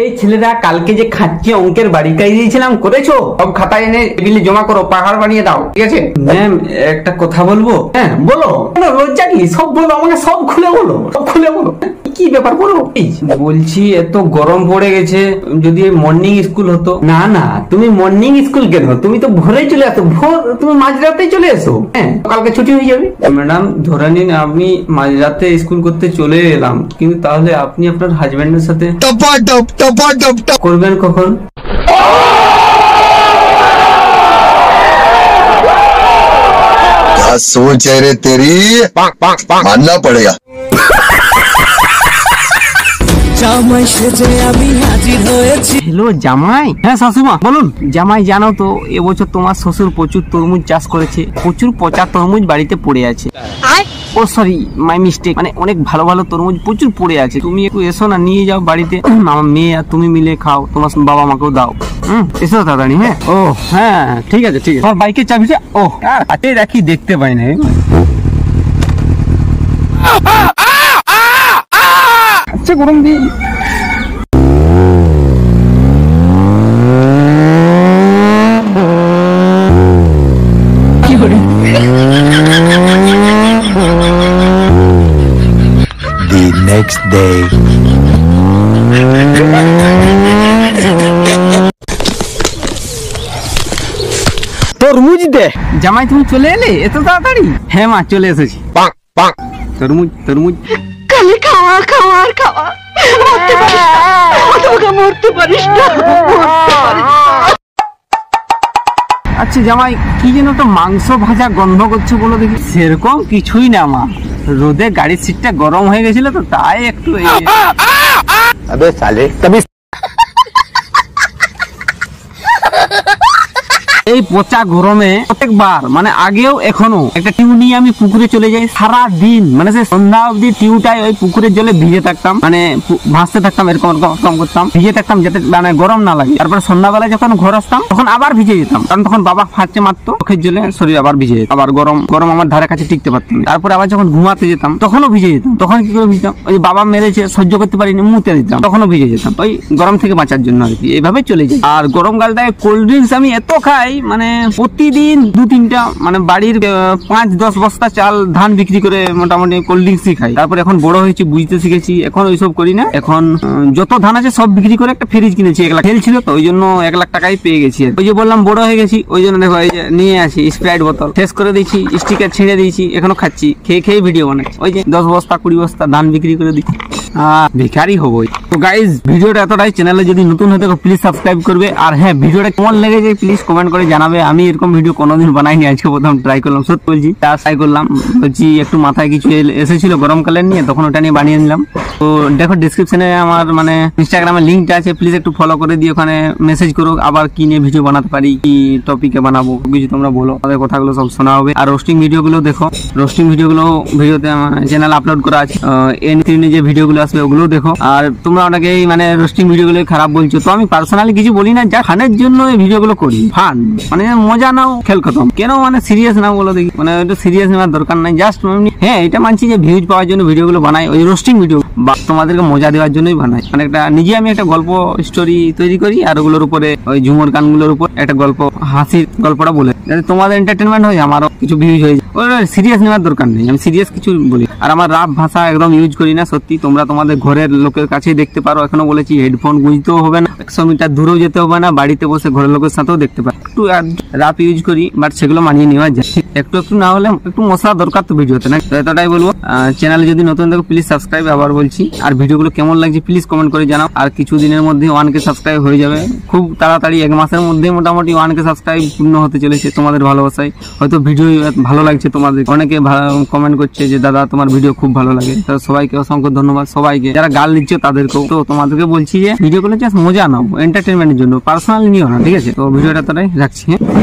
এই ছেলেরা কালকে যে খাচ্ছি অঙ্কের বাড়িটাই দিয়েছিলাম করেছো? সব খাতা এনে টেবিলে জমা করো, পাহাড় বানিয়ে দাও, ঠিক আছে? ম্যাম একটা কথা বলবো? হ্যাঁ বলো। লজ্জা কি? সব বলো, আমাকে সব খুলে বলো, সব খুলে বলো। কি ব্যাপার বলো? বলছি এত গরম পড়ে গেছে, যদি মর্নিং স্কুল হতো। না না, তুমি মর্নিং স্কুল কেন? তুমি তো ভোরে চলে আসো, ভোর তুমি মাঝরাতে চলে এসো। হ্যাঁ কালকে ছুটি হয়ে যাবে। ম্যাডাম ধরে নিন আপনি মাঝরাতে স্কুল করতে চলে এলাম, কিন্তু তাহলে আপনি আপনার হাজবেন্ডের সাথে করবেন কখন? क्या सोच है रे तेरी, मानना पड़ेगा। হ্যালো জামাই। হ্যাঁ শাশুমা বলুন। জামাই জানো তো এবছর তোমার শ্বশুর প্রচুর তরমুজ চাষ করেছে, প্রচুর পচা তরমুজ বাড়িতে পড়ে আছে। ও সরি মাই মিস্টেক, মানে অনেক ভালো ভালো তরমুজ প্রচুর পড়ে আছে। তুমি একটু এসো না, নিয়ে যাও বাড়িতে, আমার মেয়ে আর তুমি মিলে খাও, তোমার বাবা মাকেও দাও। এসো তাড়াতাড়ি। হ্যাঁ ও হ্যাঁ ঠিক আছে ঠিক আছে। আমার বাইকের চাবিটা ও হাতে রাখি, দেখতে পাই না। আচ্ছা গরম দিই। The next day. তরমুজ দে। জামাই তুমি চলে এলে এত তাড়াতাড়ি? হ্যাঁ মা চলে এসেছি। তরমুজ তরমুজ খালি খাওয়া খাওয়া আর খাওয়া, মরতে পারিস না। আচ্ছা জামাই কি যেন তো মাংস ভাজা গন্ধ করছে বলো দেখি। সেরকম কিছুই না মা, রোদে গাড়ির সিটটা গরম হয়ে গেছিল তো তাই একটু আবে সালে কবি। এই পচা গরমে প্রত্যেকবার মানে আগেও এখনো একটা টিউ নিয়ে আমি পুকুরে চলে যাই, সারা দিন মানে সে সন্ধ্যা অব্দি টিউটাই ওই পুকুরের জলে ভিজে থাকতাম, মানে ভাসতে থাকতাম, এরকম করতাম, ভিজে থাকতাম যাতে মানে গরম না লাগে। তারপরে সন্ধ্যাবেলায় যখন ঘর আসতাম তখন আবার ভিজে যেতাম, কারণ তখন বাবা ফাঁচে মারতো, চোখের জলে শরীর আবার ভিজে যেত, আবার গরম গরম আমার ধারে কাছে টিকতে পারতাম। তারপরে আবার যখন ঘুমাতে যেতাম তখনও ভিজে যেতাম। তখন কি করে ভিজতাম? ওই বাবা মেরেছে সহ্য করতে পারিনি, মুতে দিতাম, তখনও ভিজে যেতাম, ওই গরম থেকে বাঁচার জন্য আর কি। এইভাবে চলে যায়। আর গরমকালটায় কোল্ড ড্রিঙ্কস আমি এত খাই, মানে প্রতিদিন 2-3টা, মানে বাড়ির 5-10 বস্তা চাল ধান বিক্রি করে মোটামুটি কোল্ড ড্রিঙ্কসই খাই। তারপর এখন বড় হয়েছি, বুঝতে শিখেছি, এখন ওইসব করি না। এখন যত ধান আছে সব বিক্রি করে একটা ফ্রিজ কিনেছি, 1 লাখ তেল ছিল তো ওই জন্য 1 লাখ টাকাই পেয়ে গেছি। ওই যে বললাম বড় হয়ে গেছি, ওই জন্য দেখো এই যে নিয়ে আসি স্প্রাইট বোতল, শেষ করে দিয়েছি, স্টিকার ছিঁড়ে দিয়েছি, এখনো খাচ্ছি, খেয়ে খেয়ে ভিডিও বানাচ্ছি। ওই যে 10 বস্তা 20 বস্তা ধান বিক্রি করে দিচ্ছি, ভিখারি হবো। তো গাইজ ভিডিওটা এতটাই। চ্যানেলে যদি নতুন হয়ে থাকো প্লিজ সাবস্ক্রাইব করবে। আর হ্যাঁ ভিডিওটা কেমন লেগেছে প্লিজ কমেন্ট করে জানাবে। আমি এরকম ভিডিও কোনোদিন বানাইনি, আজকে প্রথম ট্রাই করলাম, সত্যি বলছি। ট্রাই করলাম, বলছি একটু মাথায় কিছু এসেছিল গরমকালের নিয়ে, তখন ওটা নিয়ে বানিয়ে নিলাম। তো দেখো ডিসক্রিপশনে আমার মানে ইনস্টাগ্রামের লিঙ্কটা আছে, প্লিজ একটু ফলো করে দিয়ে ওখানে মেসেজ করো, আবার কি নিয়ে ভিডিও বানাতে পারি, কি টপিকে বানাবো কিছু তোমরা বলো, আমাদের কথাগুলো সব শোনা হবে। আর রোস্টিং ভিডিওগুলো দেখো, রোস্টিং ভিডিওতে আমার চ্যানেল আপলোড করা আছে। এনে যে ভিডিওগুলো আসবে ওগুলো দেখো। আর তোমরা অনেকেই মানে রোস্টিং ভিডিওগুলো খারাপ বলছো, তো আমি পার্সোনালি কিছু বলি না, যা ফানের জন্য এই ভিডিওগুলো করি, ফান মানে মজা নাও, খেল খতম। কেন মানে সিরিয়াস না বলো দেখি, মানে একটু সিরিয়াস নেওয়ার দরকার নাই, জাস্ট হ্যাঁ এটা মানছি যে ভিউজ পাওয়ার জন্য ভিডিওগুলো বানাই, ওই রোস্টিং ভিডিও বা তোমাদেরকে মজা দেওয়ার জন্যই বানাই। মানে একটা নিজে আমি একটা গল্প স্টোরি তৈরি করি, আর ওগুলোর উপরে ওই ঝুমুর গানগুলোর উপর একটা গল্প, হাসির গল্পটা বলে, যাতে তোমাদের এন্টারটেনমেন্ট হয়, আমারও কিছু ভিউজ হয়ে যায়। সিরিয়াস নেওয়ার দরকার নেই, আমি সিরিয়াস কিছু বলি। আর আমার রাফ ভাষা একদম ইউজ করি না, সত্যি। তোমরা তোমাদের ঘরের লোকের কাছেই দেখতে পারো। এখনো বলেছি হেডফোন গুঁজতেও হবে না, 100 মিটার দূরেও যেতে হবে না, বাড়িতে বসে ঘরের লোকের সাথেও দেখতে পারো। একটু রাফ ইউজ করি, বাট সেগুলো মানিয়ে নেওয়া যায়। একটু একটু না হলে একটু মশলা দরকার তো ভিডিওতে, না? তো এতটাই বলবো। চ্যানেলে যদি নতুন দেখো প্লিজ সাবস্ক্রাইব, আবার বলছি। আর ভিডিওগুলো কেমন লাগছে প্লিজ কমেন্ট করে জানাও। আর কিছু দিনের মধ্যে 1K সাবস্ক্রাইব হয়ে যাবে খুব তাড়াতাড়ি, 1 মাসের মধ্যে মোটামুটি 1K সাবস্ক্রাইব পূর্ণ হতে চলেছে তোমাদের ভালোবাসায়। হয়তো ভিডিও ভালো লাগছে তোমাদের, অনেকে কমেন্ট করছে যে দাদা তোমার ভিডিও খুব ভালো লাগে। তো সবাইকে অসংখ্য ধন্যবাদ, সবাইকে যারা গাল দিচ্ছ তাদেরকেও। তো তোমাদেরকে বলছি যে ভিডিওগুলো জাস্ট মজা নাও, এন্টারটেনমেন্টের জন্য, পার্সোনালি নিও না, ঠিক আছে? তো ভিডিওটা তাই রাখছি।